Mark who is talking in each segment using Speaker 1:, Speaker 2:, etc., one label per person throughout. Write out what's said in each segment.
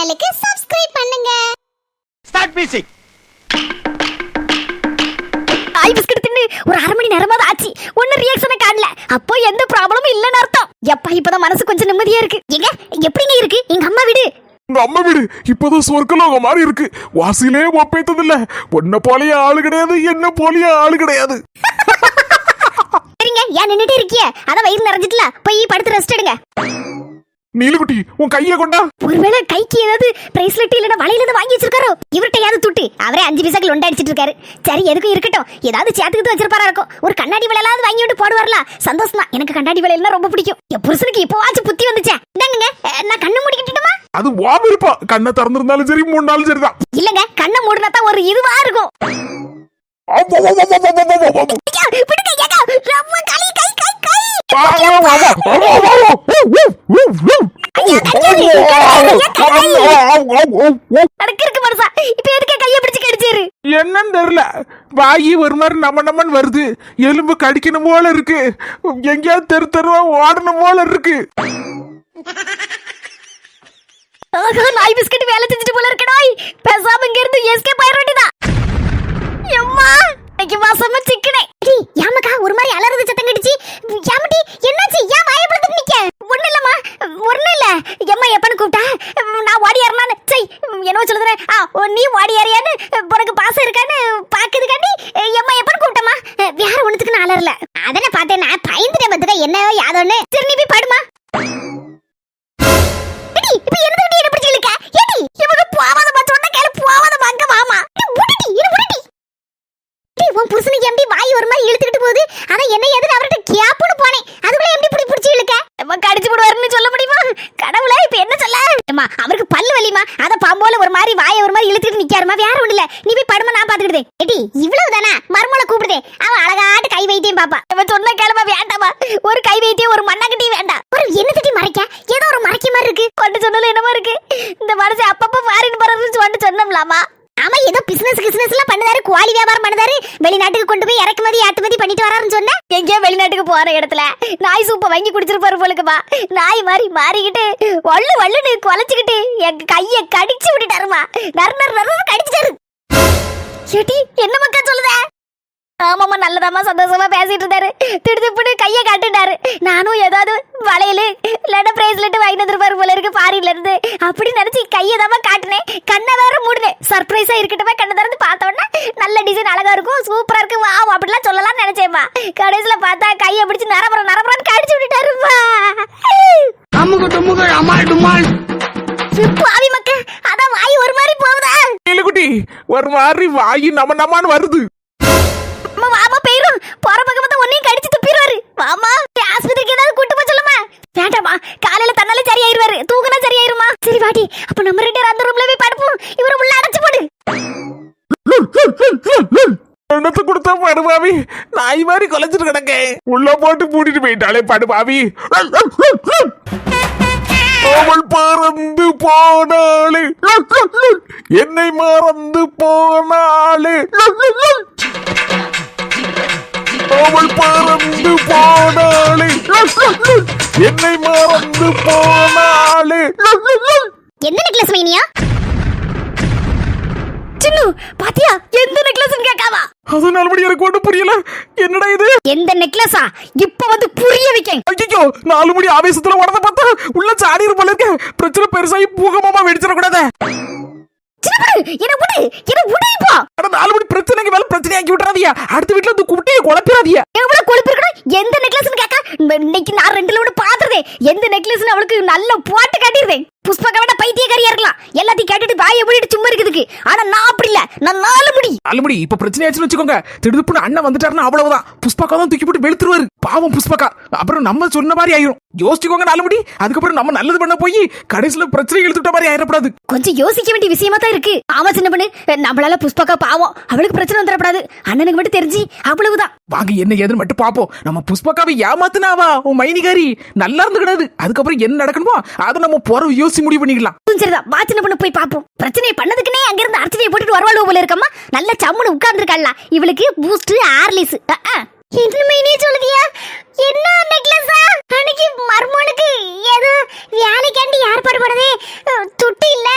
Speaker 1: சேனலுக்கு சப்ஸ்கிரைப் பண்ணுங்க.
Speaker 2: Start music.
Speaker 3: ஐ biscuit தின்னு ஒரு அரை மணி நேரமாவது ஆச்சு. ஒன்னும் ரியாக்ஷனை காணல. அப்போ எந்த ப்ராப்ளமும் இல்லன்னு அர்த்தம். எப்பா இப்பதான் மனசு கொஞ்சம் நிம்மதியா இருக்கு. எங்க எப்படிங்க இருக்கு எங்க அம்மா வீடு?
Speaker 4: உங்க அம்மா வீடு இப்பதான் சொர்க்கலோகம் மாதிரி இருக்கு. வாசிலே ஒப்பேத்தது இல்ல. உன்ன போலயே ஆளு கிடையாது, என்ன போலயே ஆளு கிடையாது.
Speaker 3: சரிங்க, ஏன் நின்னுட்டே இருக்கிய? அதான் வயிறு நிறைஞ்சிட்டல, போய் படுத்து ரெஸ்ட் எடுங்க.
Speaker 4: நீலகுட்டி உன் கைய கொண்டா.
Speaker 3: ஒருவேளை கைக்கு ஏதாவது பிரேஸ்லெட் இல்லனா வளையல இருந்து வாங்கி வச்சிருக்காரோ? இவர்ட்ட யாரு துட்டு? அவரே 5 பைசாக்கு லொண்ட அடிச்சிட்டு இருக்காரு. சரி எதுக்கும் இருக்கட்டும், ஏதாவது சேர்த்துக்கிட்டு வச்சிருப்பாரா இருக்கும். ஒரு கண்ணாடி வளையலாவது வாங்கி விட்டு போடுவார்ல, சந்தோஷமா. எனக்கு கண்ணாடி வளையல்னா ரொம்ப பிடிக்கும். என் புருஷனுக்கு இப்போ வாச்சு புத்தி வந்துச்சே. என்னங்க நான் கண்ணை மூடிக்கிட்டுமா?
Speaker 4: அது வாம் இருப்பா. கண்ணை திறந்திருந்தாலும் சரி மூணாலும் சரிதான்.
Speaker 3: இல்லங்க கண்ணை மூடினா தான் ஒரு இதுவா இருக்கும்.
Speaker 4: என்னன்னு தெரியல, வாயி ஒரு மாதிரி நம்மன்னு வருது. எலும்பு கடிக்கணும் போல இருக்கு. எங்கேயாவது தெரு தெருவா ஓடணும் போல இருக்கு.
Speaker 3: நாய் பிஸ்கட் வேலை செஞ்சுட்டு போல இருக்கடாய். பேசாம இங்க இருந்து எஸ்கேப் ஆயிர வேண்டியதா. எம்மா இன்னைக்கு வாசமா சிக்கனே. யாமக்கா ஒரு மாதிரி அலறுது சத்தம் கடிச்சு. யாமட்டி என்னாச்சு? ஏன் வாயை படுத்து நிக்க? ஒண்ணு இல்லம்மா, ஒண்ணு இல்ல. எம்மா எப்பன்னு கூப்பிட்டா நான் ஓடி ஏறனானு. சை என்னவோ சொல்லுறேன். நீ ஓடி ஏறியான்னு உனக்கு பாசம் இருக்கான்னு பாக்குதுக்காண்டி எம்மா எப்பன்னு கூப்பிட்டமா. வேற ஒண்ணுத்துக்கு நான் அலறல. அதனை பார்த்தேன், நான் பயந்துட்டேன் பத்துக்க என்னவோ யாதோன்னு. சரி நீ போய் பாடுமா. இப்ப என்ன என்ன பிடிச்சி இழுக்க? ஏடி இவங்க போவாதமா சொன்ன கேளு. போவாதமா அங்க வாமா. உடிடி இரு உடிடி. உன் புருஷனுக்கு எப்படி வாய் ஒரு மாதிரி இழுத்துக்கிட்டு போகுது. அத என்ன எதுன்னு அவர்கிட்ட கேப்புன்னு போனேன். அதுக்குள்ள எப்படி பிடிச்சி இழுக்க? அம்மா கடிச்சு போடுவாருன்னு சொல்ல முடியுமா? கடவுளே இப்ப என்ன சொல்ல? அம்மா அவருக்கு பல்லு வலிமா. அத பாம்போல ஒரு மாதிரி வாயை ஒரு மாதிரி இழுத்துக்கிட்டு நிக்காருமா. வேற ஒண்ணு இல்ல, நீ போய் படுமா, நான் பாத்துக்கிட்டேன். ஏடி இவ்வளவுதானா? மர்மல கூப்பிடுதே. அவ அழகாட்டு கை வைத்தியம் பாப்பா. அவன் சொன்ன கேளமா வேண்டாமா? ஒரு கை வைத்தியம் ஒரு மண்ணாங்கட்டியும் வேண்டாம். ஒரு என்ன தட்டி மறைக்க ஏதோ ஒரு மறைக்க மாதிரி இருக்கு. கொண்டு சொன்னல என்னமா இருக்கு? இந்த மனுஷன் அப்பப்ப ஃபாரின் போறதுன்னு சொல்லிட்டு சொன்னோம்லாமா. ஆமா ஏதோ பிசினஸ் எல்லாம் பண்ணுதாரு, கோழி வியாபாரம் பண்ணுதாரு. வெளிநாட்டுக்கு கொண்டு போய் இறக்குமதி ஏற்றுமதி பண்ணிட்டு வராருன்னு சொன்ன. எங்கேயோ வெளிநாட்டுக்கு போற இடத்துல நாய் சூப்பை வாங்கி குடிச்சிருப்பாரு போலுக்குமா. நாய் மாதிரி மாறிக்கிட்டு வள்ளுன்னு குலைச்சுக்கிட்டு எங்க கைய கடிச்சு விட்டுட்டாருமா. நர் கடிச்சிட்டாரு. ஏடி என்ன மக்கா சொல்லுத? ஆமாம்மா நல்லதாம்மா சந்தோஷமா பேசிட்டு இருந்தாரு. திடுதிப்புன்னு கையை காட்டுட்டாரு. நானும் ஏதாவது வளையல் இல்லைன்னா பிரேஸ்லெட் வாங்கிட்டு வந்துருப்பாரு போல இருக்கு ஃபாரின்ல இருந்து. அப்படி நினைச்சு கையை தாமா காட்டினேன். கண்ணை வேற மூடுனேன். சர்ப்ரைஸா இருக்கட்டுமே. கண்ணை திறந்து பார்த்தோன்னா நல்ல டிசைன் அழகா இருக்கும், சூப்பரா இருக்கு, வா அப்படிலாம் சொல்லலாம்னு நினைச்சேம்மா. கடைசியில பார்த்தா கையை பிடிச்சு நரபுறான்னு கடிச்சு விட்டுட்டாருப்பா. பாவி மக்க அதான் வாய் ஒரு மாதிரி போகுதா?
Speaker 4: நீலகுட்டி ஒரு மாதிரி வாயி நம்மன்னு வருது.
Speaker 3: வாமா போயிரும். போற பக்கமா தான் ஒன்னையும் கடிச்சு துப்பிடுவாரு. வாமா ஆஸ்பத்திரிக்கு ஏதாவது கூட்டு போய் சொல்லுமா. வேண்டாமா, காலையில தன்னால சரியாயிருவாரு. தூக்குனா சரியாயிருமா. சரி வாடி, அப்ப நம்ம 2 பேரும் அந்த ரூம்ல போய் படுப்போம். இவரை உள்ள அடைச்சு போடு.
Speaker 4: என்னத்து கொடுத்தா படுபாவி நாய் மாதிரி கொலைச்சிட்டு கிடக்க. உள்ள போட்டு பூட்டிட்டு போயிட்டாலே படுபாவி. அவள் பறந்து போனாளே, என்னை மறந்து போனாளே. அவள் பறந்து போனாளே, என்னை மறந்து போனாளே.
Speaker 3: என்ன நெக்லஸ் மைனியா? சின்னு பாத்தியா எந்த நெக்லஸ்னு கேட்காவா?
Speaker 4: அது நல்லபடி எனக்கு ஒன்றும் புரியல. என்னடா இது?
Speaker 3: எந்த நெக்லஸா? இப்ப வந்து புரிய வைக்கேன்.
Speaker 4: ஐயோ 4 மணி ஆவேசத்துல உடனே பார்த்தா உள்ள சாடிரு போல இருக்க. பிரச்சனை பெருசாகி பூகம்பமா வெடிச்சிடக்கூடாது.
Speaker 3: என்ன விடு இப்போ.
Speaker 4: 4 மணி பிரச்சனைக்கு மேல பிரச்சனையாக்கி விட்டுறாதியா. அடுத்த வீட்டுல இந்த குட்டியை குழப்பிடாதியா.
Speaker 3: எவ்வளவு கொழுப்பிருக்கணும். எந்த நெக்லஸ்னு கேட்க இன்னைக்கு நான் 2ல ஒன்று பாத்துறதே. எந்த நெக்லஸ்னு அவளுக்கு நல்ல போட்டு காட்டிடுவேன். புஷ்பக விட பைத்தியக்காரியா இருக்கலாம். எல்லாத்தையும் கேட்டுட்டு வாயை மூடிட்டு சும்மா இருக்குதுக்கு. ஆனா நான் அப்படி இல்ல. நான் 4 மணி
Speaker 4: இப்ப பிரச்சனை ஆச்சுன்னு வச்சுக்கோங்க. திடுப்புன்னு அண்ணன் வந்துட்டாருன்னா அவ்வளவுதான். புஷ்பகா தான் தூக்கி போட்டு வெளுத்துருவாரு. பாவம் புஷ்பகா. அப்புறம் நம்ம சொன்ன மாதிரி ஆயிரும். யோசிச்சுக்கோங்க 4 மணி. அதுக்கப்புறம் நம்ம நல்லது பண்ண போய் கடைசியில பிரச்சனை இழுத்துட்ட மாதிரி ஆயிடக்கூடாது.
Speaker 3: கொஞ்சம் யோசிக்க வேண்டிய விஷயமா தான் இருக்கு. ஆமா சின்ன பண்ணு, நம்மளால புஷ்பகா பாவம், அவளுக்கு பிரச்சனை வந்துடக்கூடாது. அண்ணனுக்கு மட்டும் தெரிஞ்சு அவ்வளவுதான்.
Speaker 4: வாங்க என்ன ஏதுன்னு மட்டும் பாப்போம். நம்ம புஷ்பகாவை ஏமாத்துனாவா உன் மைனிகாரி நல்லா இருந்து கிடையாது. அதுக்கப்புறம் என்ன நடக்கணுமோ அதை நம்ம போற யோசி முடிவு பண்ணிக்கலாம்.
Speaker 3: சரிதான், வா சின்ன பண்ணு போய் பாப்போம். பிரச்சனை பண்ணதுக்குனே அங்க இருந்து அர்ச்சனையை போட்டுட்டு வருவாள் போல இருக்கம்மா. நல்ல சம்முன்னு உட்கார்ந்து இருக்கா. இவளுக்கு பூஸ்ட் ஆர்லிஸ். இன்னுமே நீ சொல்லுதியா? என்ன நெக்லஸா? அன்னைக்கு மர்மோனுக்கு ஏதோ வேலைக்காண்டி ஏற்பாடு பண்ணதே துட்டு இல்ல,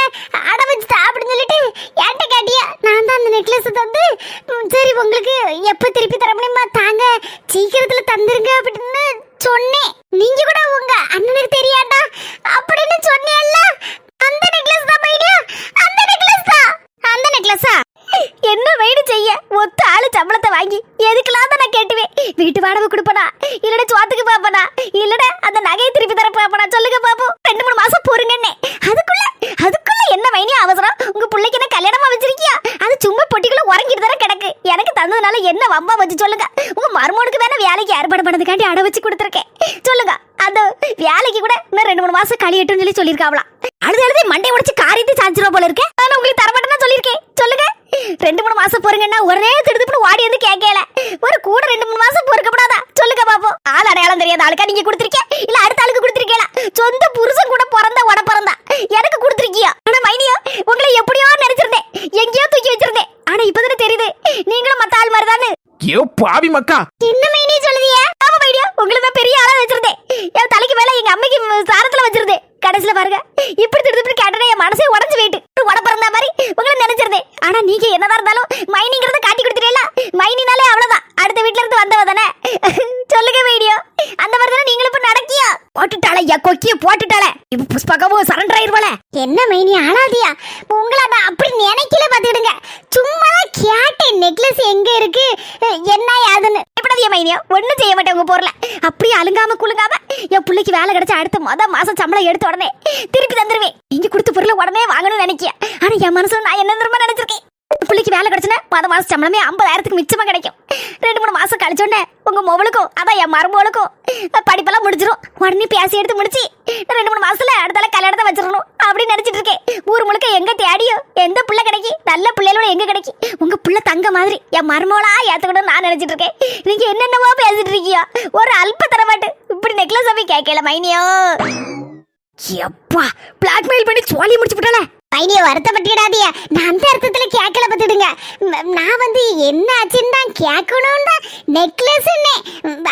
Speaker 3: வீட்டு வாடகை கொடுப்பனா இல்லட சோத்துக்கு பாப்பனா இல்லட அந்த நகையை திருப்பி தர பாப்பனா சொல்லுங்க பாப்போம் 2-3 மாசம் பொறுங்கன்னே அதுக்குள்ள என்ன மைனி அவசரம் உங்க பிள்ளைக்கு என்ன கல்யாணமா வச்சிருக்கியா அது சும்மா பொட்டிக்குள்ள உறங்கிட்டு தர கிடக்கு எனக்கு தந்ததுனால என்ன வம்பா வச்சு சொல்லுங்க உங்க மருமனுக்கு வேணா வேலைக்கு ஏற்பாடு பண்ணதுக்காண்டி அடை வச்சு கொடுத்துருக்கேன் சொல்லுங்க அந்த வேலைக்கு கூட இன்னும் 2-3 மாசம் கழியட்டும்னு சொல்லியிருக்காவலாம் அழுது மண்டை உடைச்சு காரியத்தை சாஞ்சிருவா போல இருக்கு நான் உங்களுக்கு தரமாட்டேன்னு சொல்லியிருக்கேன் சொல்லுங்க 2-3 மாசம் பொறுங்கன்னா ஒரே திடுதுப்புன்னு ஓடி வந்து கேட்கல ஒரு கூட 2-3 மாசம் பொறுக்கப்படாதா சொல்லுங்க பாப்போம் ஆள் அடையாளம் தெரியாத ஆளுக்கா நீங்க கொடுத்துருக்கீங்க இல்ல அடுத்த ஆளுக்கு கொடுத்துருக்கீங்களா சொந்த புருஷன் கூட பிறந்தா எனக்கு கொடுத்துருக்கியா ஆனா மைனியோ உங்களை எப்படியோ நினைச்சிருந்தேன் எங்கேயோ தூக்கி வச்சிருந்தேன் ஆனா இப்பதானே தெரியுது நீங்களும் மத்த ஆள் மாதிரி தானே
Speaker 4: ஏ பாவி மக்கா
Speaker 3: என்ன மைனி சொல்லுதியே ஆமா மைனியோ உங்களை தான் பெரிய ஆளா வச்சிருந்தேன் என் தலைக்கு மேல எங்க அம்மைக்கு சாரத்துல வச்சிருந்தேன் கடைசில பாருங்க இப்படி திடுதிப்பு கேட்டனே என் மனசே உடைஞ்சு போயிட்டு உட பிறந்த மாதிரி உங்களை நினைச்சிருந்தேன் ஆனா நீங்க என்னதான் இருந்தாலும் மைனிங்கிறத காட்டி கொடுத்துட்டீங்களா மைனினாலே அவ்வளவுதான் அடுத்த வீட்ல இருந்து வந்தவ தானே சொல்லுங்க வீடியோ அந்த மாதிரி தானே நீங்களும் இப்ப நடக்கியா போட்டுட்டாளையா கொக்கிய போட்டுட்டாளே இப்ப புஷ்பகாவும் சரண்டர் ஆயிருவாள என்ன மைனி ஆளாதியா உங்களை நான் அப்படி நினைக்கல பாத்துடுங்க சும்மா கேட்டேன் நெக்லஸ் எங்க இருக்கு என்ன யாதுன்னு எப்படியா மைனியா ஒண்ணும் செய்ய மாட்டேன் உங்க பொருளை அப்படியே அலுங்காம குலுங்காம என் பிள்ளைக்கு வேலை கிடைச்சா அடுத்த மாசம் சம்பளம் எடுத்த உடனே திருப்பி தந்துருவேன் நீங்க கொடுத்த பொருளை உடனே வாங்கணும்னு நினைக்கிய ஆனா என் மனசுல நான் என்ன திரும்ப நினைச்சிருக்கேன் பிள்ளைக்கு வேலை கிடைச்சுன்னா மாசம் சம்பளமே 50,000க்கு மிச்சமா கிடைக்கும் 2-3 மாசம் கழிச்சோடனே உங்க மொபைலுக்கும் அதான் என் மருமகளுக்கும் படிப்பெல்லாம் முடிச்சிடும் உடனே பேசி எடுத்து முடிச்சு 2-3 மாசத்துல அடுத்தால கல்யாணத்தை வச்சிடணும் அப்படின்னு நினைச்சிட்டு இருக்கேன் ஊர் முழுக்க எங்க தேடியோ எந்த பிள்ளை கிடைக்கி நல்ல பிள்ளைகளோட எங்க கிடைக்கி உங்க பிள்ளை தங்க மாதிரி என் மருமகளா ஏத்துக்கணும் நான் நினைச்சிட்டு இருக்கேன் நீங்க என்னென்னவோ பேசிட்டு இருக்கியோ ஒரு அல்ப தரமாட்டு இப்படி நெக்லஸ் போய் கேட்கல மைனியோ எப்பா பிளாக்மெயில் பண்ணி சோழி முடிச்சு விட்டாளே மைனிய வருத்தப்பட்டுடாதியா நான் அந்த அர்த்தத்துல கேட்கல பத்துடுங்க நான் வந்து என்ன ஆச்சுன்னு தான் கேட்கணும்னு நெக்லஸ்ன்னே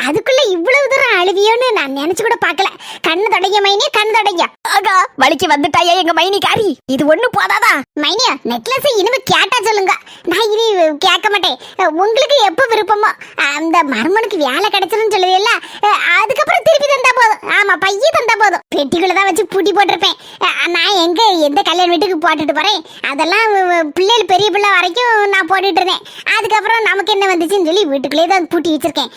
Speaker 3: அதுக்குள்ள இவ்வளவு தூரம் அழுவியோன்னு நான் நினைச்சு கூட பார்க்கல கண்ணு தடைங்க மைனிய கண்ணு தடைங்க ஆகா வலிக்கு வந்துட்டாயா எங்க மைனிக்காரி இது ஒண்ணு போதாதா மைனியா நெக்லஸ் இனிமே கேட்டா சொல்லுங்க நான் இனி கேட்க மாட்டேன் உங்களுக்கு எப்ப விருப்பமோ அந்த மருமனுக்கு வேலை கிடைச்சிருன்னு சொல்லுவீல்ல அதுக்கப்புறம் திருப்பி தந்தா போதும் ஆமா பைய தந்தா போதும் பெட்டிக்குள்ள தான் வச்சு பூட்டி போட்டிருப்பேன் நான் எந்த கல்யாண வீட்டுக்கு போட்டுட்டு போறேன் அதெல்லாம் பிள்ளைகள் பெரிய பிள்ளை வரைக்கும் நான் போட்டுட்டு இருந்தேன் அதுக்கப்புறம் நமக்கு என்ன வந்துச்சுன்னு சொல்லி வீட்டுக்குள்ளே தான் பூட்டி வச்சிருக்கேன்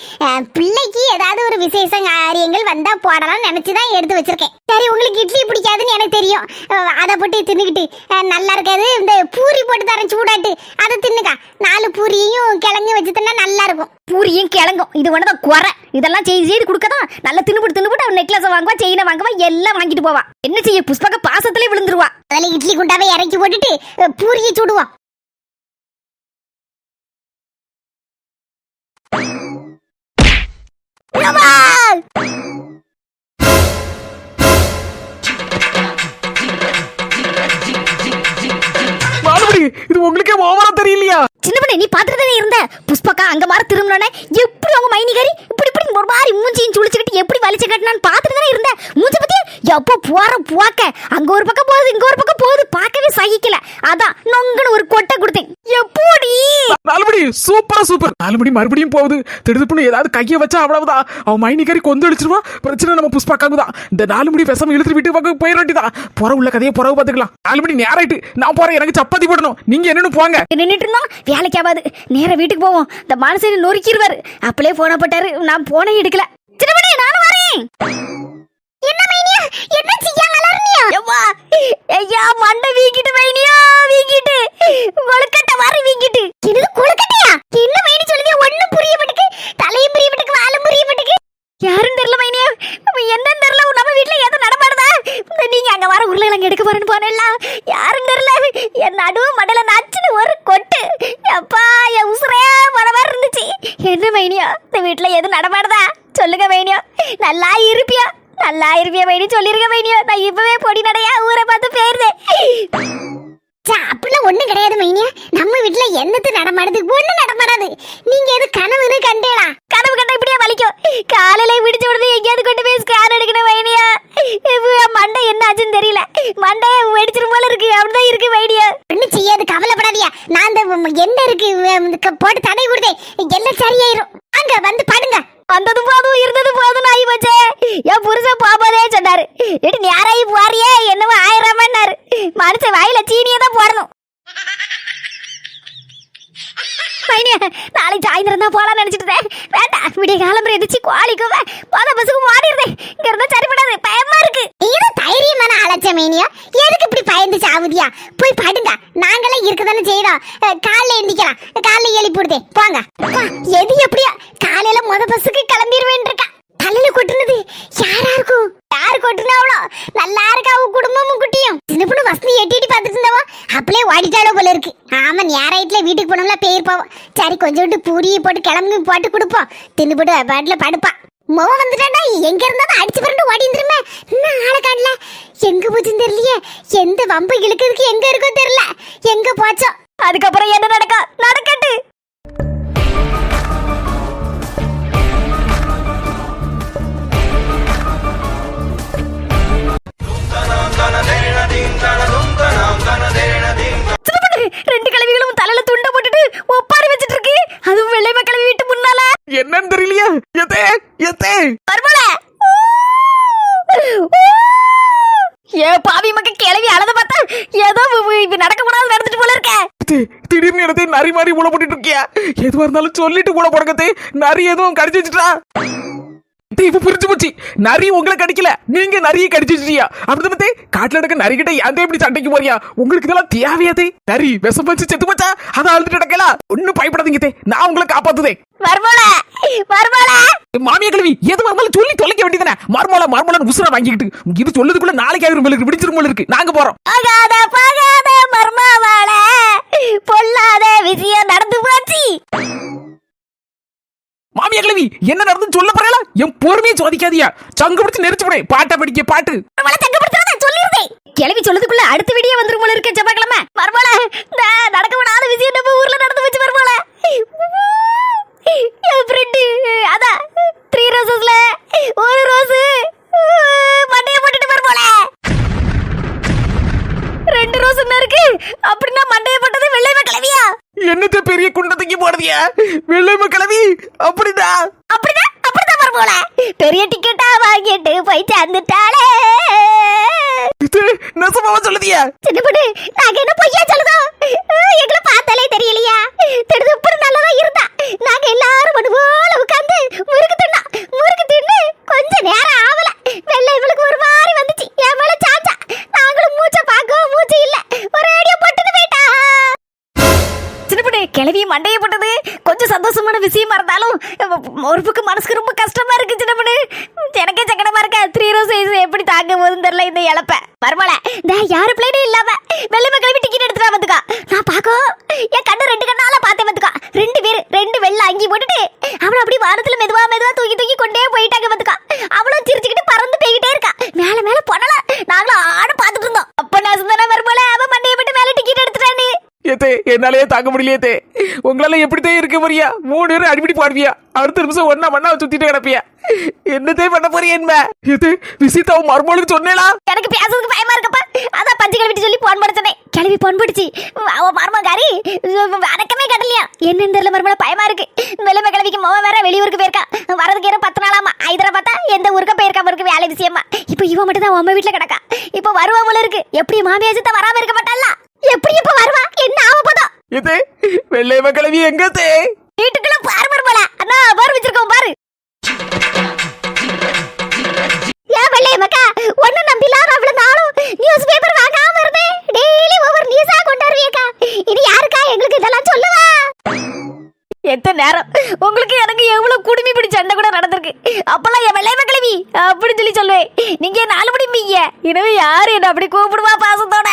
Speaker 3: பிள்ளைக்கு ஏதாவது ஒரு விசேஷ காரியங்கள் வந்தா போடலாம்னு நினைச்சுதான் எடுத்து வச்சிருக்கேன் சரி உங்களுக்கு இட்லி பிடிக்காதுன்னு எனக்கு தெரியும் அதை போட்டு தின்னுக்கிட்டு நல்லா இருக்காது இந்த பூரி போட்டு தரேன் சூடாட்டு அதை தின்னுக்கா 4 பூரியும் கிழங்கு வச்சு தின்னா நல்லா இருக்கும் பூரியும் கிழங்கும் இது ஒண்ணுதான் குறை இதெல்லாம் செய்து கொடுக்கதான் நல்லா தின்னுபிட்டு அவன் நெக்லஸ் வாங்குவா செயினை வாங்குவா எல்லாம் வாங்கிட்டு போவா என்ன செய்ய புஷ்பக பாசத்திலே விழுந்துருவா அதில் இட்லி குண்டாவே இறக்கி போட்டுட்டு பூரியை சுடுவா
Speaker 4: இது உங்களுக்கே ஓவரா தெரியலையா
Speaker 3: சின்ன பண்ண நீ பாத்துட்டு இருந்த புஷ்பக்கா அங்க மாற திரும்பினோனே எப்படி அவங்க மைனிகாரி இப்படி ஒரு மாதிரி மூஞ்சியும் சுழிச்சுக்கிட்டு எப்படி வலிச்சு கட்டினான்னு பாத்துட்டு தானே இருந்தேன் மூஞ்ச பத்தி எப்போ போக்க அங்க ஒரு பக்கம் போகுது இங்க ஒரு பக்கம் போகுது பார்க்கவே சகிக்கல அதான் நொங்கன்னு ஒரு கொட்டை கொடுத்தேன் எப்படி
Speaker 4: 4 மணி சூப்பர் 4 மணி மறுபடியும் போகுது திடுதுப்புன்னு ஏதாவது கையை வச்சா அவ்வளவுதான் அவன் மைனிகாரி கொந்து அடிச்சிருவா பிரச்சனை நம்ம புஷ்பாக்காங்க தான் இந்த 4 மணி பேசாம இழுத்து விட்டு பக்கம் போயிட வேண்டியதான் புற உள்ள கதையை புறவு பாத்துக்கலாம் 4 மணி நேராயிட்டு நான் போறேன் எனக்கு சப்பாத்தி போடணும் நீங்க என்னன்னு போங்க
Speaker 3: நின்னுட்டு இருந்தோம் வேலைக்கு ஆகாது நேர வீட்டுக்கு போவோம் இந்த மனுஷனை நொறுக்கிடுவாரு அப்படியே போன போட்டாரு நான் போனே எடுக்கல சின்னமணி நானும் வரேன் என்ன மைனியா என்ன செய்யாங்க அலர்னியா அம்மா ஐயா மண்டை வீங்கிட்டு மைனியா வீங்கிட்டு கொழுக்கட்டை மாதிரி வீங்கிட்டு இது கொழுக்கட்டையா என்ன மைனி சொல்லுதே ஒண்ணும் புரிய மாட்டேங்குது தலையும் புரிய மாட்டேங்குது வாலும் புரிய மாட்டேங்குது யாரும் தெரியல மைனியா என்னன்னு தெரியல நம்ம வீட்ல ஏதோ நடமாடுதா நீங்க அங்க வர உருளைக்கிழங்கு எடுக்க போறேன்னு போனேல்ல யாரும் தெரியல என் நடுவு மடல நாச்சுன்னு ஒரு கொட்டு அப்பா என் உசுரே போன மாதிரி இருந்துச்சு என்ன மைனியா இந்த வீட்ல எது நடமாடுதா சொல்லுங்க மைனியா நல்லா இருப்பியா மைனி சொல்லிருக்க மைனியா நான் இப்பவே பொடி நடையா ஊரை பார்த்து போயிருந்தேன் அப்படிலாம் ஒண்ணும் கிடையாது மைனியா நம்ம வீட்டுல என்னது நடமாடுது ஒண்ணு நடமாடாது நீங்க எது கனவுன்னு கண்டேடா கனவு கண்டா இப்படியே வலிக்கும் காலையில விடிச்ச உடனே எங்கேயாவது கொண்டு போய் ஸ்கேன் எடுக்கணும் மைனியா மண்டை என்ன ஆச்சுன்னு தெரியல மண்டை வெடிச்சிரும் போல இருக்கு அப்படிதான் இருக்கு மைனியா ஒண்ணும் செய்யாது கவலைப்படாதியா நான் இந்த என்ன இருக்கு போட்டு தடை கொடுத்தேன் எல்லாம் சரியாயிரும் அங்க வந்து பாடுங்க வந்தது போதும் இருந்தது போதும் ஆகி போச்சே என் புருஷன் போதே சொன்னாரு எடி நேராகி போறியே என்னவோ 1000 மனுஷன் வாயில சீனியை தான் போடணும் மைனியா நாளைக்கு சாயந்தரம் தான் போலாம் நினைச்சிட்டு வேண்டாம் விடிய காலம்பரம் எதிர்ச்சி குவாலிக்குவ போத பஸ்ஸுக்கு ஓடிடுறேன் இங்க இருந்தா சரிப்படாது பயமா இருக்கு இது தைரியமான அலட்ச மைனியா எதுக்கு இப்படி பயந்து சாவுதியா போய் படுங்க நாங்களே இருக்கதானே செய்யறோம் காலைல எந்திக்கலாம் காலைல எழுப்பி விடுதே போங்க எது எப்படியா காலையில முத பஸ்ஸுக்கு கிளம்பிடுவேன் இருக்கா தலையில கொட்டுனது யாரா இருக்கும் யாரு கொட்டுனாவளோ நல்லா இருக்கா அவ குடும்பமும் குட்டியும் சின்ன பொண்ணு வசதி எட்டி பார்த்துட்டு இருந்தவோ அப்படியே ஓடிட்டாலோ போல இருக்கு ஆமா நேரத்துல வீட்டுக்கு போனோம்ல பேர் போவோம் சரி கொஞ்சோண்டு பூரியை போட்டு கிளம்பி போட்டு கொடுப்போம் தின்னு போட்டு பாட்டில படுப்பா மொவ வந்துட்டாடா எங்க இருந்தாலும் அடிச்சு பிறண்டு ஓடி இருந்துருமே இன்னும் ஆளை காணல எங்க போச்சுன்னு தெரியலையே எந்த வம்பு இழுக்கிறதுக்கு எங்க இருக்கோ தெரியல எங்க போச்சோ அதுக்கப்புறம் என்ன நடக்கட்டு ரெண்டு கிழவிகளும் தலையில துண்ட போட்டுட்டு ஒப்பாரி வச்சிட்டு இருக்கு அதுவும் வெள்ளை கிழவி வீட்டு முன்னால
Speaker 4: என்னன்னு தெரியலையா எதே எதே
Speaker 3: பர்மல ஏ பாவி மக்க கிழவி அழத பார்த்தா ஏதோ நடக்க கூடாது நடந்துட்டு போல இருக்க
Speaker 4: திடீர்னு இடத்தை நரி மாதிரி ஊழ போட்டுட்டு இருக்கியா எதுவா இருந்தாலும் சொல்லிட்டு ஊழ போடக்கத்தே நரி எதுவும் கடிச்சு வச்சுட்டா இப்ப புரிஞ்சு போச்சு நரி உங்களை கடிக்கல நீங்க நரியை கடிச்சு வச்சிட்டியா அப்படிதானே காட்டுல நடக்க நரி கிட்ட ஏன் இப்படி சண்டைக்கு போறியா உங்களுக்கு இதெல்லாம் தேவையாதே நரி விஷம் வச்சு செத்து போச்சா அதை அழுதுட்டு நடக்கல ஒன்னும் பயப்படாதீங்க நான் உங்களை காப்பாத்துதே மாமியா கிழவி எது வரமாலும் சொல்லி தொலைக்க வேண்டியதானே மர்மோல உசுர வாங்கிக்கிட்டு இது சொல்லுதுக்குள்ள நாளைக்கு ஆயிரம் விடிச்சிரும் போல இருக்கு நாங்க போறோம்
Speaker 3: பொல்லாத விஷயம் நடந்து போச்சு
Speaker 4: மாமியா கிழவி என்ன நடந்து சொல்ல போறல என் பொறுமையை சோதிக்காதியா சங்கு பிடிச்சு நெரிச்சு போறேன் பாட்டை படிக்க பாட்டு
Speaker 3: கிளவி சொல்லதுக்குள்ள அடுத்த வீடியோ வந்துரும் போல இருக்க செவ்வாய்க்கிழமை மர்மோல நடக்க விடாத விஷயம் நம்ம ஊர்ல நடந்து வச்சு மர்மோல என் ஃப்ரெண்டு அதான் 3 ரோசஸ்ல ஒரு ரோஸ் மண்டைய போட்டுட்டு மர்மோல 2 ரோஸ் என்ன இருக்கு அப்படின்னா மண்டைய போட்டது வெள்ளை கிழவியா
Speaker 4: என்னத்த பெரிய குண்டத்துக்கு போடுதியா வெள்ளை கிழவி அப்படிதான்
Speaker 3: மர்மோல பெரிய டிக்கெட்டா வாங்கிட்டு போய் சேர்ந்துட்டாளே
Speaker 4: நெசமாவா சொல்லுதியா
Speaker 3: சின்ன பொண்ணு நாங்க என்ன பொய்யா சொல்லுதோம் எங்களை பார்த்தாலே தெரியலையா திடுதுப்புற நல்லதா இருந்தா நாங்க எல்லாரும் ஒண்ணு போல உட்கார்ந்து முறுக்கு தின்னு கொஞ்ச நேரம் ஆவல வெள்ளை இவளுக்கு ஒரு மாதிரி வந்துச்சு என் மேல சாஞ்சா நாங்களும் மூச்ச பார்க்கவும் மூச்சு இல்ல ஒரு ரேடியோ போட்டுட்டு போயிட்டா சின்ன பொண்ணு கிளவி மண்டைய போட்டது கொஞ்சம் சந்தோஷமான விஷயமா இருந்தாலும் ஒரு பக்கம் மனசுக்கு ரொம்ப கஷ்டமா இருக்கு சின்ன பொண்ணு எனக்கே சங்கடமா இருக்க 3 ரோஸ் எப்படி தாங்க போதுன்னு தெரியல இந்த இழப்ப மர்மல யாரு பிளேனே இல்லாம வெள்ளை கிளம்பி டிக்கெட் எடுத்துட்டா வந்துக்கா நான் பாக்கோ என் கண்ணு 2 கண்ணால பார்த்தேன் வந்துக்கா 2 பேர் 2 வெள்ளை அங்கி போட்டுட்டு அவள அப்படி வானத்துல மெதுவா தூக்கி கொண்டே போயிட்டாங்க வந்துக்கா அவளும் சிரிச்சுக்கிட்டு பறந்து போய்கிட்டே இருக்கா மேல பொண்ணல நாங்களும் ஆடு பார்த்துட்டு இருந்தோம் அப்ப நான் சொன்ன மர்மல அவ மண்டையை போட்டு மேல டிக்கெட் எடுத்துட்டானே
Speaker 4: ஏத்தே என்னாலேயே தாங்க முடியலையே உங்களால எப்படித்தான் இருக்க போறியா 3 பேரும் அடிப்படி பாடுவியா அடுத்த நிமிஷம் ஒன்னா சுத்திட்டு கிடப்பியா என்னதே பண்ண போறிய என்ன ஏத்தே விசிதாவ மர்மோளுக்கு சொன்னேளா
Speaker 3: எனக்கு பேசுறதுக்கு பயமா இருக்கப்பா அதான் பஞ்சு கிளவிட்டு சொல்லி போன் பண்ண சொன்னேன் கிளவி போன் படிச்சு அவ மர்மகாரி வணக்கமே கடலையா என்னன்னு தெரியல மர்மல பயமா இருக்கு வெள்ளை கிளவிக்கு மொவ வேற வெளியூருக்கு போயிருக்கா வரதுக்கு ஏற 10 நாளாமா ஹைதராபாத்தா எந்த ஊருக்கு போயிருக்கா இருக்கு வேலை விஷயமா இப்போ இவ மட்டும் தான் உங்க வீட்டுல கிடக்கா இப்போ வருவா போல இருக்கு எப்படி மாமியாஜித்த வராம இருக்க மாட்டாளா எப்படி இப்ப வருவா என்ன ஆக போதோ
Speaker 4: இது வெள்ளை கிளவி எங்கதே
Speaker 3: வீட்டுக்குள்ள பாரு மர்மல அண்ணா பாரு வச்சிருக்கோம் பாரு யா வெள்ளை மக்கா ஒண்ணு நம்பிலாத அவ்வளவு நாளும் நியூஸ் பேப்பர் வாங்காம இருந்தே டெய்லி ஒவ்வொரு நியூஸா கொண்டு வருவீக்கா இது யாருக்கா எங்களுக்கு இதெல்லாம் சொல்லுவா எத்தனை நேரம் உங்களுக்கு எனக்கு எவ்வளவு குடுமி பிடி சண்டை கூட நடந்திருக்கு அப்பெல்லாம் என் வெள்ளை கிளவி அப்படின்னு சொல்லி சொல்லுவேன் நீங்க 4 மணி மீங்க எனவே யாரு என்ன அப்படி கூப்பிடுவா பாசத்தோட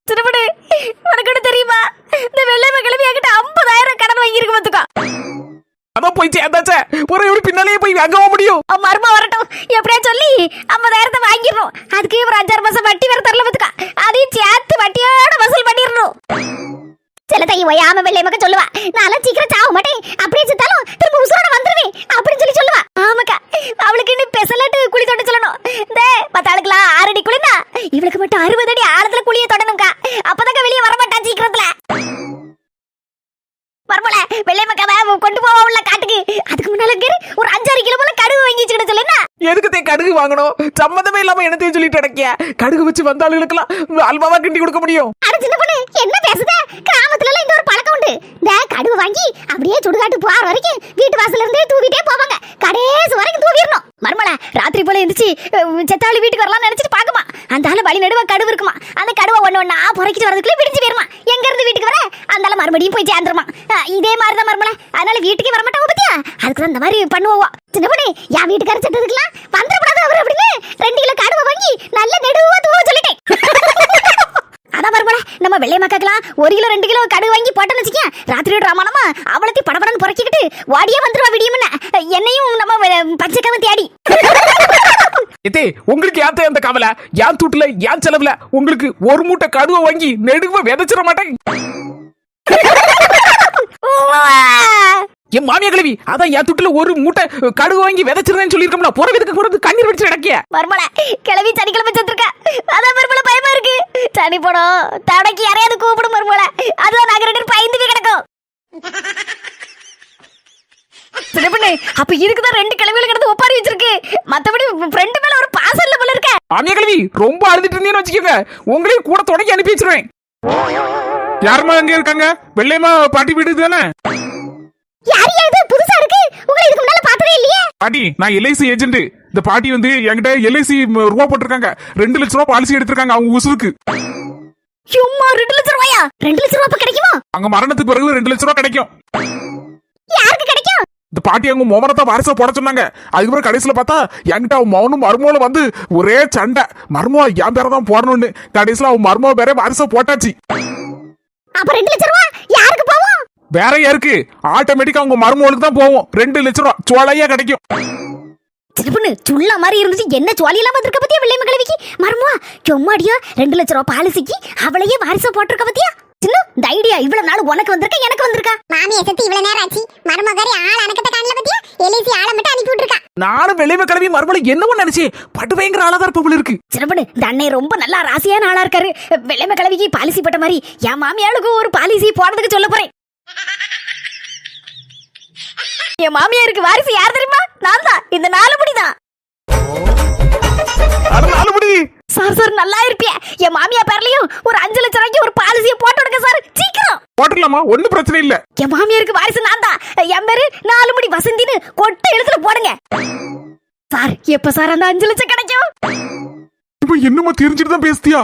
Speaker 3: சின்னப்படு உனக்கு தெரியுமா இந்த வெள்ளை கிளவி என்கிட்ட 50,000 கடன் வாங்கியிருக்கு பாத்துக்கா
Speaker 4: அதான் போய் சேர்ந்தாச்சே ஒரு பின்னாலேயே போய் வாங்கவும் முடியும்
Speaker 3: மர்ம வரட்டும் எப்படியா சொல்லி 50,000 வாங்கிடணும் அதுக்கு ஒரு 5-6 மாசம் வட்டி வேற தரல பாத்துக்கா அதையும் சேர்த்து வட்டியோட வசூல் பண்ணிடணும் சில தை ஒய்யாம வெள்ளை மக்க சொல்லுவா நான் சீக்கிரம் சாக மாட்டேன் அப்படியே செத்தாலும் திரும்ப உசுரோட வந்துருவேன் அப்படின்னு சொல்லி சொல்லுவா ஆமாக்கா அவளுக்கு இன்னும் பெசலட்டு குழி தொட்ட சொல்லணும் இந்த 10 ஆளுக்குலாம் 6 அடி குழினா இவளுக்கு மட்டும் 60 அடி ஆழத்துல குழியை தொடணும்க்கா அப்பதாங்க வெளியே வரமாட்டா சீக்கிரத்துல மர்மல வெள்ளை மக்காவை கொண்டு போவா உள்ள காட்டுக்கு அதுக்கு முன்னால ஒரு 5-6 கிலோ போல கடுகு வாங்கி வச்சுக்கிட சொல்லுன்னா
Speaker 4: எதுக்கு கடுகு வாங்கணும்? சம்மந்தமே இல்லாம என்னத்தையும் சொல்லிட்டு அடக்கிய. கடுகு வச்சு வந்த ஆளுகளுக்கெல்லாம் அல்வாவா கிண்டி கொடுக்க முடியும்.
Speaker 3: அட சின்ன பொண்ணு என்ன பேசுத? கிராமத்துல எல்லாம் இந்த ஒரு பழக்கம் உண்டு. இந்த கடுகு வாங்கி அப்படியே சுடுகாட்டு போற வரைக்கும் வீட்டு வாசல்ல இருந்தே தூவிட்டே போவாங்க. கடைசி வரைக்கும் தூவிடணும். மர்மல ராத்திரி போல எந்திரிச்சு செத்தாளி வீட்டுக்கு வரலாம் நினைச்சிட்டு பாக்குமா. அந்த ஆளு வழி நடுவ கடுவு இருக்குமா. அந்த கடுவை ஒண்ணு பொறுக்கிட்டு வரதுக்குள்ள விடிஞ்சு போயிருமா. எங்க இருந்து வீட்டுக்கு வர அந்த ஆளு மறுபடியும் போய் சேர்ந்துருமா. இதே மாதிரிதான் மர்மல. அதனால வீட்டுக்கே வர மாட்டாங்க பத்தியா. அதுக்கு இந்த மாதிரி பண்ணுவோம். சின்ன பொண்ணு என் வீட்டுக்கார சட்டதுக்குலாம் வந்துடக்கூடாது அவர் அப்படின்னு 2 கிலோ கடுவை வாங்கி நல்ல நெடுவா தூவ சொல்லிட்டேன். அதான் மர்மல நம்ம வெள்ளை மக்களுக்கெல்லாம் 1 கிலோ 2 கிலோ கடுகு வாங்கி போட்டோன்னு வச்சுக்கேன். ராத்திரி ராமானமா அவளத்தையும் படபடன்னு பொறுக்கிக்கிட்டு வாடியே வந்துருவா விடியும்னு. என்னையும் நம்ம பச்சைக்காம தேடி.
Speaker 4: உங்களுக்கு ஏத்த அந்த கவலை ஏன் தூட்டுல ஏன் செலவுல உங்களுக்கு ஒரு மூட்டை கடுவை வாங்கி நெடுவ விதைச்சிட மாட்டேன். என் மாமியா கிழவி அதான் என் துட்டுல ஒரு மூட்டை கடுகு வாங்கி விதைச்சிருந்தேன்னு சொல்லிருக்கோம்ல. போறதுக்கு கூட கண்ணீர் வச்சு நடக்கிய
Speaker 3: மர்மல கிழவி சனிக்கிழமை செத்துருக்கா. அதான் மர்மல பயமா இருக்கு. சனி போடும் தடக்கி யாரையாவது கூப்பிடும் மர்மல. அதுதான் நாங்க 2 பேரும் பயந்து போய் கிடக்கும். அப்ப இதுக்குதான் 2 கிழமைகள் கிடந்து ஒப்பாரி வச்சிருக்கு. மத்தபடி ஃப்ரெண்டு மேல ஒரு பாசம் இல்ல போல இருக்க.
Speaker 4: மாமியா கிழவி ரொம்ப அழுதுட்டு இருந்தேன்னு வச்சுக்கோங்க. உங்களையும் கூட தொடங்கி அனுப்பி வச்சிருவேன். யாருமா அங்க இருக்காங்க? வெள்ளையம்மா பாட்டி வீடு தானே?
Speaker 3: யாரியா இது புதுசா இருக்கு? உங்களை இதுக்கு முன்னால பார்த்ததே இல்லையே.
Speaker 1: பாட்டி நான் எல்ஐசி ஏஜென்ட். இந்த பாட்டி வந்து என்கிட்ட எல்ஐசி ரூபா போட்டிருக்காங்க. 2 லட்சம் ரூபாய் பாலிசி எடுத்திருக்காங்க அவங்க உசுருக்கு.
Speaker 3: சும்மா 2 லட்சம் ரூபாயா? 2 லட்சம் ரூபாய் கிடைக்குமா?
Speaker 1: அங்க மரணத்துக்கு பிறகு 2 லட்சம் ரூபாய் கிடைக்கும்.
Speaker 3: யாருக்கு கிடைக்கும்?
Speaker 1: இந்த பாட்டி அவங்க மோமனத்தை வாரிசா போட சொன்னாங்க. அதுக்கப்புறம் கடைசியில பார்த்தா என்கிட்ட அவன் மௌனும் மருமோல வந்து ஒரே சண்டை. மருமோ என் பேரை தான் போடணும்னு கடைசியில அவன் மருமோ பேரே வாரிசா போட்டாச்சு.
Speaker 3: அப்ப 2 லட்சம் ரூபாய் யாருக்கு போகும்?
Speaker 1: வேற யாருக்கு? ஆட்டோமேட்டிக்கா அவங்க மருமோளுக்கு தான் போகும். 2 லட்சம் ரூபாய் சோழையா கிடைக்கும்.
Speaker 3: சிறுபுண்ணு சுள்ள மாதிரி இருந்துச்சு. என்ன சுவாலி எல்லாம் வந்திருக்க பத்தியா வெள்ளை மகளிக்கு மருமா சும்மாடியா 2 லட்சம் ரூபாய் பாலிசிக்கு அவளையே வாரிசா போட்டிருக்க பத்தியா. சின்ன இந்த ஐடியா இவ்வளவு நாள் உனக்கு வந்திருக்க எனக்கு வந்திருக்கா. மாமியை செத்து இவ்வளவு நேரம் ஆச்சு. மருமகாரி ஆள் அனக்கத்த காணல பத்தியா. எலிசி ஆளை மட்டும் அனுப்பி விட்டுருக்கா.
Speaker 4: நானும் வெள்ளையம்மா கிளம்பி மறுபடி என்னவோ நினைச்சேன். பட்டு பயங்கர ஆளாதான் இருப்ப இருக்கு.
Speaker 3: சிறப்புண்ணு இந்த அண்ணே ரொம்ப நல்லா ராசியான ஆளா இருக்காரு. வெள்ளையம்மா கிளவிக்கு பாலிசி போட்ட மாதிரி என் மாமியாளுக்கு ஒரு பாலிசி போடுறதுக்கு சொல்ல போறேன். என் மாமியாருக்கு வாரிசு யார் தெரியுமா? நான் தான். இந்த 4 முடி தான். சார் நல்லா இருப்பிய. என் மாமியா பேர்லயும் ஒரு 5 லட்சம் ரூபாய்க்கு ஒரு பாலிசியை போட்டு விடுங்க சார். சீக்கிரம்
Speaker 1: போட்டுடலாமா? ஒன்னும் பிரச்சனை இல்ல.
Speaker 3: என் மாமியாருக்கு வாரிசு நான் தான். என் பேரு 4 முடி வசந்தின்னு கொட்டை எழுத்துல போடுங்க சார். எப்ப சார் அந்த 5 லட்சம் கிடைக்கும்?
Speaker 1: இப்ப என்னமா தெரிஞ்சுட்டு தான் பேசுதியா?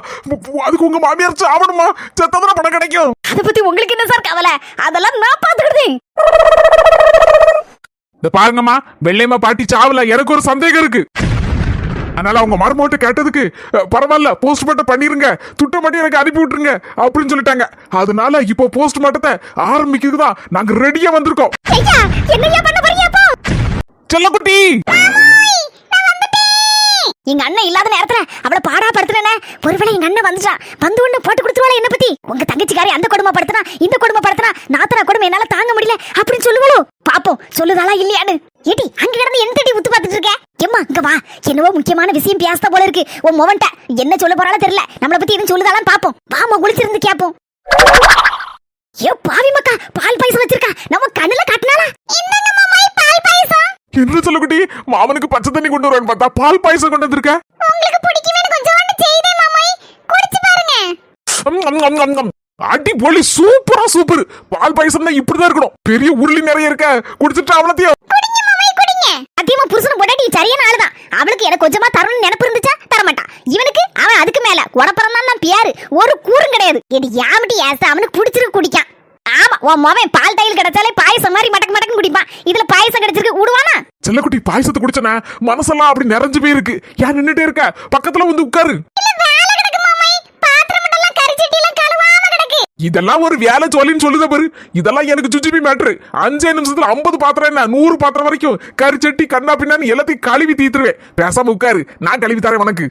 Speaker 1: அதுக்கு உங்க மாமியார் சாவணுமா? செத்ததுல பணம் கிடைக்கும்.
Speaker 3: அத பத்தி உங்களுக்கு என்ன சார் கவலை? அதெல்லாம் நான் பாத்துக்கிட்டேன்.
Speaker 1: இந்த பாருங்கம்மா வெள்ளையம்மா பாட்டி சாவல. எனக்கு ஒரு சந்தேகம் இருக்கு. அதனால அவங்க மருமோட்டு கேட்டதுக்கு பரவாயில்ல போஸ்ட்மார்ட்டம் பண்ணிருங்க, துட்டை மட்டும் எனக்கு அனுப்பி விட்டுருங்க அப்படின்னு சொல்லிட்டாங்க. அதனால இப்போ போஸ்ட்மார்ட்டத்தை ஆரம்பிக்கிறதுதான் நாங்க ரெடியா வந்திருக்கோம்.
Speaker 3: என்னையா பண்ண போறீங்க அப்போ?
Speaker 1: செல்லக்குட்டி
Speaker 3: எங்க அண்ணன் இல்லாத நேரத்துல அவளை பாடா படுத்துனே. ஒருவேளை எங்க அண்ணன் வந்துட்டான். வந்து ஒண்ணு போட்டு கொடுத்துருவாளா என்ன பத்தி? உங்க தங்கச்சிக்காரி அந்த கொடுமை படுத்தினா இந்த கொடுமை படுத்தினா நாத்தனா கொடுமை என்னால தாங்க முடியல அப்படின்னு சொல்லுவாளோ? பாப்போம் சொல்லுதாளா இல்லையான்னு. ஏடி அங்க கிடந்து என்ன தேடி உத்து பாத்துட்டு இருக்க? எம்மா இங்க வா. என்னவோ முக்கியமான விஷயம் பேச போல இருக்கு. உன் மொவன்ட்ட என்ன சொல்ல போறாளோ தெரியல. நம்மள பத்தி எதுவும் சொல்லுதாளான்னு பாப்போம். வாமா ஒளிச்சிருந்து கேப்போம். ஏ பாவி மக்கா பால் பாயசம் வச்சிருக்கா. நம்ம கண்ணுல காட்டினாலா? என்னங்க மாமாய் பால் பாயசம்?
Speaker 1: என்ன செல்லக்குட்டி மாமனுக்கு பச்சை தண்ணி கொண்டு வருவான்னு பார்த்தா பால் பாயசம் கொண்டு வந்திருக்க.
Speaker 3: உங்களுக்கு பிடிக்குமே கொஞ்சம் செய்தே மாமாய் குடிச்சு பாருங்க.
Speaker 1: அடி போலி சூப்பரா சூப்பர். பால் பாயசம்னா இப்படிதான் இருக்கணும். பெரிய உருளி நிறைய இருக்க. குடிச்சிட்டு அவ்வளத்தையும்
Speaker 3: குடிங்க மாமாய் குடிங்க. அதிகமா புருஷன் பொண்டாட்டி சரியான ஆளுதான். அவளுக்கு எனக்கு கொஞ்சமா தரணும்னு நினைப்பு இருந்துச்சா தரமாட்டான். இவனுக்கு அவன் அதுக்கு மேல உடப்பறம் தான் பியாரு. ஒரு கூறும் கிடையாது. இது யாமட்டி ஏச அவனுக்கு பிடிச்சிருக்கு குடிக்கான். ஆமா உன் மவன் பால் டைல் கிடைச்சாலே பாயசம் மாதிரி மடக்கு மடக்கு குடிப்பான். இதுல பாயசம் கிடைச்சிருக்கு விடுவானா?
Speaker 1: செல்லக்குட்டி பாயசத்தை குடிச்சனா மனசெல்லாம் அப்படி நிறைஞ்சு போயிருக்கு. யார் நின்னுட்டே இருக்க? பக்கத்துல வந்து உட்காரு. இதெல்லாம் ஒரு வேலை ஜோலின்னு சொல்லுத பாரு. இதெல்லாம் எனக்கு சுஜிபி மேட்ரு. 5 நிமிஷத்துல 50 பாத்திரம் என்ன 100 பாத்திரம் வரைக்கும் கறி சட்டி கண்ணா பின்னான்னு எல்லாத்தையும் கழுவி தீத்துருவேன். பேசாம உட்காரு, நான் கழுவி தரேன் உனக்கு.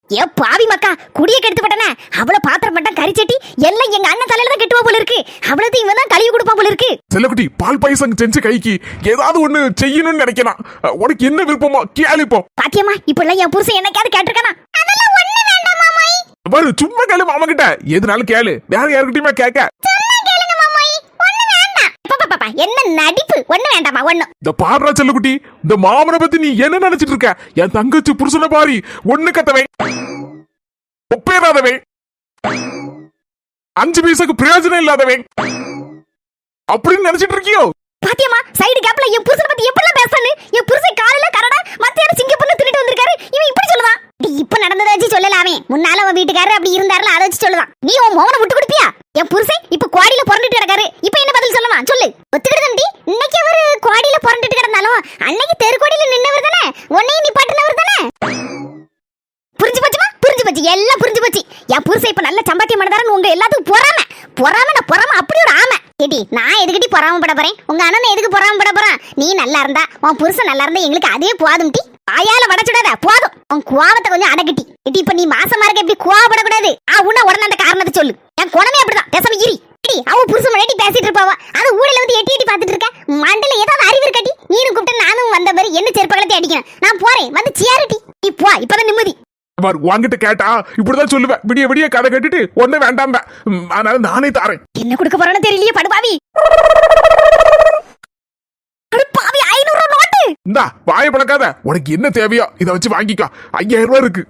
Speaker 3: ஏ பாவி மக்கா குடிய கெடுத்து போட்டனே. அவள பாத்திரம் மட்டும் கறி சட்டி எல்லாம் எங்க அண்ணன் தலையில தான் கெட்டுவா போல இருக்கு. அவளது இவன் தான் கழுவி கொடுப்பா போல இருக்கு.
Speaker 1: செல்லக்குட்டி பால் பாயசம் செஞ்சு கைக்கு ஏதாவது ஒண்ணு செய்யணும்னு நினைக்கலாம். உனக்கு என்ன விருப்பமோ கேளுப்போ.
Speaker 3: பாத்தியம்மா இப்பெல்லாம் என் புருஷன் என்னைக்காவது கேட்டிருக்கானா? அதெல்லாம் ஒண்ணு வேண்டாம் மாமாய்.
Speaker 1: பாரு சும்மா கேளு மாமா கிட்ட. எதுனாலும் கேளு. வேற யாருக்கிட்டயுமே கேட்க.
Speaker 3: சொன்னா கேளுங்க மாமாய். ஒண்ணு வேண்டாம். பாப்பா என்ன நடிப்பு ஒண்ணு வேண்டாமா ஒண்ணு.
Speaker 1: இந்த பாடுறா செல்லக்குட்டி, இந்த மாமனை பத்தி நீ என்ன நினைச்சிட்டு இருக்க? என் தங்கச்சி புருஷனை பாரி, ஒண்ணு கத்தவை ஒப்பேறாதவை, 5 பைசாக்கு பிரயோஜனம் இல்லாதவை அப்படின்னு நினைச்சிட்டு இருக்கியோ?
Speaker 3: பாத்தியம்மா சைடு கேப்ல என் புருஷனை பத்தி எப்படிலாம் பேசானு. என் புருஷன் காலையில கரடா மத்தியான சிங்கப்பூர்ல திருட்டு வந்திருக்காரு, இவன் இப்படி சொல்லுவான். இப்ப நடந்ததை வச்சு சொல்லல, அவன் முன்னால அவன் வீட்டுக்காரர் அப்படி இருந்தாருல அதை வச்சு சொல்லுவான். நீ உன் மோகனை விட்டு கொடுப்பியா? என் புருஷன் இப்ப குவாடியில புரண்டுட்டு கிடக்காரு, இப்ப என்ன பதில் சொல்லுவான் சொல்லு. ஒத்துக்கிட்டு இன்னைக்கு அவரு குவாடியில புரண்டுட்டு கிடந்தாலும் அன்னைக்கு தெருக்கோடியில நின்னவர் தானே, உன்னையும் நீ பாட்டுனவர் தானே. புரிஞ்சு போச்சுமா? புரிஞ்சு போச்சு, எல்லாம் புரிஞ்சு போச்சு. என் புருஷன் இப்ப நல்ல சம்பாத்தியம் பண்ணதாரன்னு உங்க எல்லாத்துக்கும் பொறாம அப்படி ஒரு ஆமை. ஏடி நான் எதுக்கிட்டி பொறாமப்பட போறேன்? உங்க அண்ணன் எதுக்கு பொறாமப்பட போறான்? நீ நல்லா இருந்தா உன் புருஷன் நல்லா இருந்தா எங்களுக்கு அதே போதும். டி வாயால வடச்சுடாத போதும். உன் கோவத்தை கொஞ்சம் அடக்கிட்டி. இடி இப்ப நீ மாசமா இருக்க இப்படி கோவப்படக்கூடாது. உன்ன உடனே அந்த காரணத்தை சொல்லு. என் குணமே அப்படிதான், பேசாம இரி. அவன் புருஷன் முன்னாடி பேசிட்டு இருப்பாவா, அது ஊடல வந்து எட்டி பாத்துட்டு இருக்க. மண்டல ஏதாவது அறிவு இருக்காட்டி? நீனும் கூப்பிட்டு நானும் வந்த மாதிரி என்ன செருப்பகலத்தை அடிக்கிறேன். நான் போறேன், வந்து சேரட்டி. நீ போ, இப்பதான் நிம்மதி.
Speaker 1: வாங்கிட்டு கேட்டா இப்படிதான் சொல்லுவேன். விடிய விடிய கதை கட்டிட்டு ஒண்ணு வேண்டாம், அதனால நானே தாரேன்.
Speaker 3: என்ன கொடுக்க போறேன்னு தெரியலையே படுபாவி. படுபாவி 500 நோட்டு.
Speaker 1: இந்தா வாய பழக்காத, உனக்கு என்ன தேவையோ இதை வச்சு வாங்கிக்கோ. 5000 ரூபாய் இருக்கு.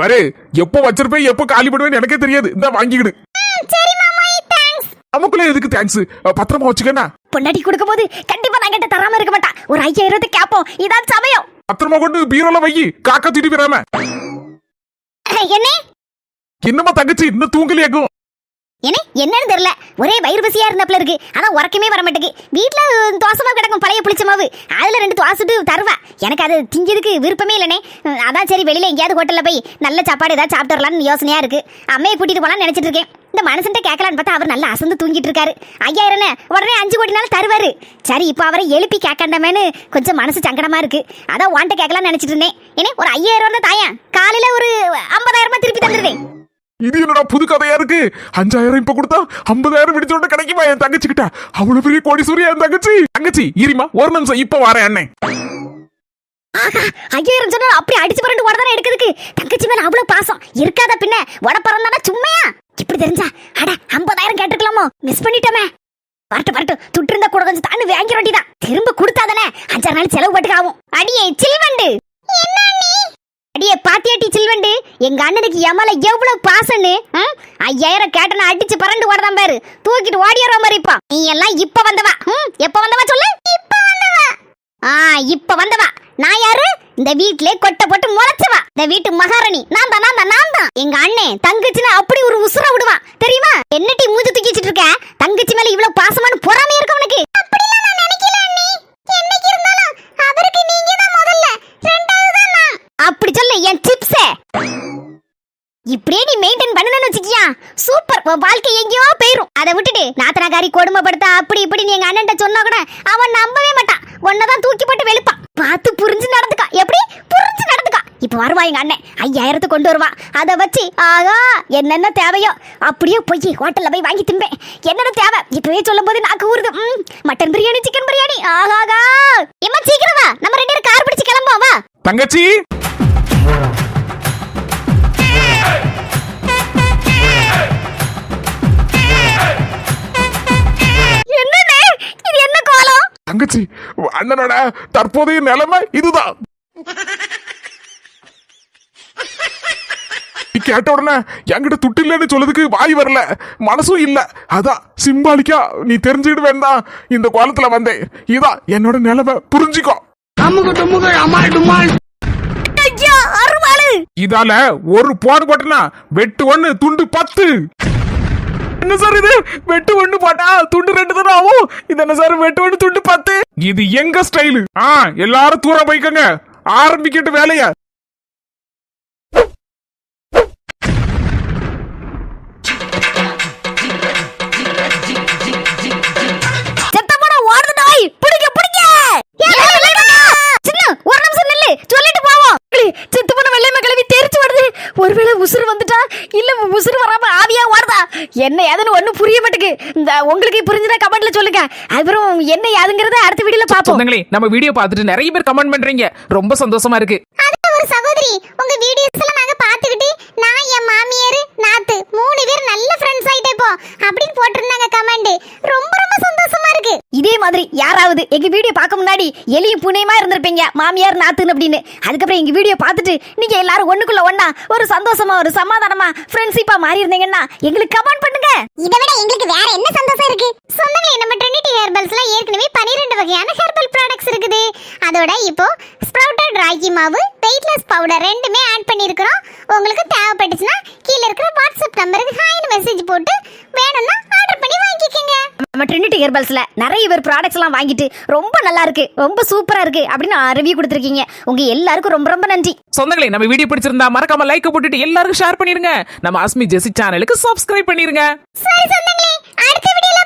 Speaker 1: வரு எப்போ வச்சிருப்பேன் எப்போ காலி பண்ணுவேன்னு எனக்கே தெரியாது. இந்த வாங்கிக்கிடு. நமக்குள்ள எதுக்கு தேங்க்ஸ்? பத்திரமா வச்சுக்கண்ணா.
Speaker 3: பொண்டாட்டி கொடுக்கும் போது கண்டிப்பா நான் கிட்ட தராம இருக்க மாட்டா. ஒரு 5000 கேப்போம், இதான் சமயம்.
Speaker 1: பத்திரமா கொண்டு பீரோல வை, காக்கா தூட்டி போறாம.
Speaker 3: என்ன
Speaker 1: என்னமா தங்கச்சி இன்னும் தூங்கலையாக்கும்?
Speaker 3: என்னன்னு தெரியல, ஒரே வயிறு பசியா இருந்தப்பல இருக்கு. அதான் உறக்கமே வர மாட்டேங்குது. வீட்டுல தோசை கிடக்கும், பழைய புளிச்ச மாவு, அதுல 2 தோசைட்டு தருவா. எனக்கு அது திங்கிறதுக்கு விருப்பமே இல்லனே. அதான் சரி வெளியில எங்கேயாவது ஹோட்டல்ல போய் நல்ல சாப்பாடு ஏதாவது சாப்பிட்டு வரலாம்னு யோசனையா இருக்கு. அம்மையை கூட்டிட்டு போலான்னு நினைச்சிட்டு இருக்கேன். இந்த மனுஷன்ட்ட கேட்கலான்னு பார்த்தா அவர் நல்லா அசந்து தூங்கிட்டு இருக்காரு. 5000 உடனே 5 கோடினாலும் தருவாரு. சரி இப்ப அவரை எழுப்பி கேட்கண்டாமேன்னு கொஞ்சம் மனசு சங்கடமா இருக்கு. அதான் வாண்ட கேட்கலாம்னு நினைச்சிட்டு இருந்தேன். ஒரு 5000 தான் தாயா, காலையில ஒரு 50000 திருப்பி தந்துருவேன்.
Speaker 1: இது என்னடா புது கதையா இருக்கு? 5000 இப்ப கொடுத்தா 50000 விடிச்சோட கிடைக்குமா என் தங்கச்சி கிட்ட? அவ்வளவு பெரிய கோடீஸ்வரியா என் தங்கச்சி. இருமா ஒரு நிமிஷம், இப்ப வரேன் அண்ணே.
Speaker 3: 5000 சொன்னா அப்படி அடிச்சு பரண்டு உடனே எடுக்கிறதுக்கு தங்கச்சி மேல அவ்வளவு பாசம் இருக்காத பின்ன உட பறந்தானா சும்மையா? இப்படி தெரிஞ்சா அட 50000 கேட்டுக்கலாமோ, மிஸ் பண்ணிட்டோமே. வரட்டு துட்டு இருந்தா கூட கொஞ்சம் தாண்டு வாங்கிட வேண்டியதான். திரும்ப கொடுத்தாதானே 5-6 நாள் செலவு பட்டுக்கு ஆகும். அடியே சில்வண்டு, அடியே பாத்தியாட்டி சில்வண்டு, எங்க அண்ணனுக்கு எமல எவ்வளவு பாசன்னு. 5000 கேட்டனா அடிச்சு பரண்டு ஓடதான் பாரு, தூக்கிட்டு ஓடியார மாதிரி. இப்ப நீ எல்லாம் இப்ப வந்தவா? எப்ப வந்தவா சொல்லு? இப்ப வந்தவா. நான் யாரு? இந்த வீட்ல கொட்டை போட்டு முளைச்சவா, இந்த வீட்டு மகாராணி. நான் தான். எங்க அண்ணன் தங்கச்சினா அப்படி ஒரு உசுர விடுவான் தெரியுமா? என்னட்டி மூஞ்சி தூக்கி வச்சிட்டு இருக்க? தங்கச்சி மேல இவ்வளவு பாசமான பொறாமை இருக்கு உனக்கு? அப்படிலாம் நான் நினைக்கல அண்ணி. என்னைக்கு இருந்தாலும் அவருக்கு நீங்க தான் முதல்ல, ரெண்டாவது தான் நான். அப்படி சொல்ல என் சிப்ஸே. இப்படியே நீ மெயின்டைன் பண்ணணும்னு வச்சுக்கியா சூப்பர். உன் வாழ்க்கை எங்கேயோ போயிரும். அதை விட்டுட்டு நாத்தனாகாரி கொடுமைப்படுத்தா அப்படி இப்படி நீ எங்க அண்ணன் சொன்னா கூட அவன் நம்பவே மாட்டான். உன்னதான் தூக்கி போட்டு வெளுப்பான். பார்த்து புரிஞ்சு நடந்துக்கா. எப்படி புரிஞ்சு நடந்துக்கா? இப்ப வருவா எங்க அண்ணன் 5000 கொண்டு வருவா. அதை வச்சு ஆகா என்னென்ன தேவையோ அப்படியே போய் ஹோட்டல்ல போய் வாங்கி திம்பேன். என்னென்ன தேவை இப்பவே சொல்லும் போது நாக்கு ஊறுது. Mutton biryani, chicken biryani. ஆகாகா இம்மா சீக்கிரம் வா, நம்ம 2 பேரும் கார் பிடிச்சு கிளம்புவோம். வா
Speaker 1: தங்கச்சி. தங்கச்சி அண்ணனோட தற்போதைய நிலைமை இதுதான். கேட்ட உடனே என்கிட்ட துட்டு இல்லைன்னு சொல்லதுக்கு வாய் வரல, மனசும் இல்ல. அதான் சிம்பாலிக்கா நீ தெரிஞ்சுக்கிட்டு வேண்டாம் இந்த கோலத்துல வந்தேன். இதான் என்னோட நிலைமை, புரிஞ்சுக்கோ. இதால ஒரு போடு போட்டனா வெட்டு 1 துண்டு 10.
Speaker 4: என்ன சார் இது? வெட்டு 1 போட்டா துண்டு 2 தானே ஆகும். இது என்ன சார் வெட்டு 1 துண்டு 10?
Speaker 1: இது எங்க ஸ்டைலு. எல்லாரும் தூரம் போய்க்கங்க, ஆரம்பிக்கிட்டு வேலைய.
Speaker 3: ஒருவேளை உசுறு வந்துட்டா இல்ல உசுறு வராம ஆவியா ஓடுதா என்ன ஏதுன்னு ஒண்ணும் புரிய மாட்டேங்குது. இந்த உங்களுக்கு புரிஞ்சதா கமெண்ட்ல சொல்லுங்க. அப்புறம் என்ன ஏதுங்கறத அடுத்த வீடியோல பாப்போம்.
Speaker 4: நம்ம வீடியோ பார்த்துட்டு நிறைய பேர் கமெண்ட் பண்றீங்க, ரொம்ப சந்தோஷமா இருக்கு.
Speaker 3: அது ஒரு சகோதரி உங்க வீடியோஸ் எல்லாம் நாங்க பாத்துக்கிட்டு நான் என் மாமியார் நாத்து 3 பேர் நல்ல ஃப்ரெண்ட்ஸ் ஆயிட்டே. இப்போ அப்படின்னு போட்டிருந்தாங்க கமெண்ட். ரொம்ப ரொம்ப சந்தோஷமா இருக்கு.
Speaker 5: இதே மாதிரி யாராவது எங்க வீடியோ பார்க்க முன்னாடி எலியும் புனையமா இருந்திருப்பீங்க மாமியார் நாத்துன்னு அப்படின்னு. அதுக்கப்புறம் எங்க வீடியோ பார்த்துட்டு நீங்க எல்லாரும் ஒண்ணுக்குள்ள ஒண்ணா ஒரு சந்தோஷமா ஒரு சமாதானமா ஃப்ரெண்ட்ஷிப்பா மாறி இருந்தீங்கன்னா எங்களுக்கு கமெண்ட் பண்ணுங்க.
Speaker 3: இதை விட எங்களுக்கு வேற என்ன சந்தோஷம் இருக்கு? சொந்தங்களே, நம்ம ட்ரினிட்டி ஹெர்பல்ஸ்ல ஏற்கனவே 12 வகையான ஹெர்பல் ப்ராடக்ட்ஸ் இருக்குது. அதோட இப்போ ஸ்ப்ரவுட்டட் ராகி மாவு, வெயிட்லெஸ் பவுடர் ரெண்டுமே ஆட் பண்ணியிருக்கிறோம். உங்களுக்கு தேவைப்பட்டுச்சுன்னா கீழே இருக்கிற வாட்ஸ்அப் நம்பருக்கு ஹாய்னு மெசேஜ் போட்டு வேணும்னா ஆர்டர் பண்ணி வாங்கிக்கோங்க.
Speaker 5: நம்ம ட்ரினிட்டி ஹெர்பல்ஸ்ல நிறைய பேர் ப்ராடக்ட்ஸ் எல்லாம் வாங்கிட்டு ரொம்ப நல்லா இருக்கு, ரொம்ப சூப்பரா இருக்கு அப்படின்னு ரிவ்யூ கொடுத்துருக்கீங்க. உங்க எல்லாருக்கும் ரொம்ப ரொம்ப நன்றி.
Speaker 4: சொந்தங்களே, நம்ம வீடியோ பிடிச்சிருந்தா மறக்காம லைக் போட்டுட்டு எல்லாருக்கும் ஷேர் பண்ணிருங்க. நம்ம அஸ்மி ஜெசி சேனலுக்கு சப்ஸ்கிரைப் பண்ணிருங்க.
Speaker 3: சரி சொந்தங்களே, அடுத்த வீடியோல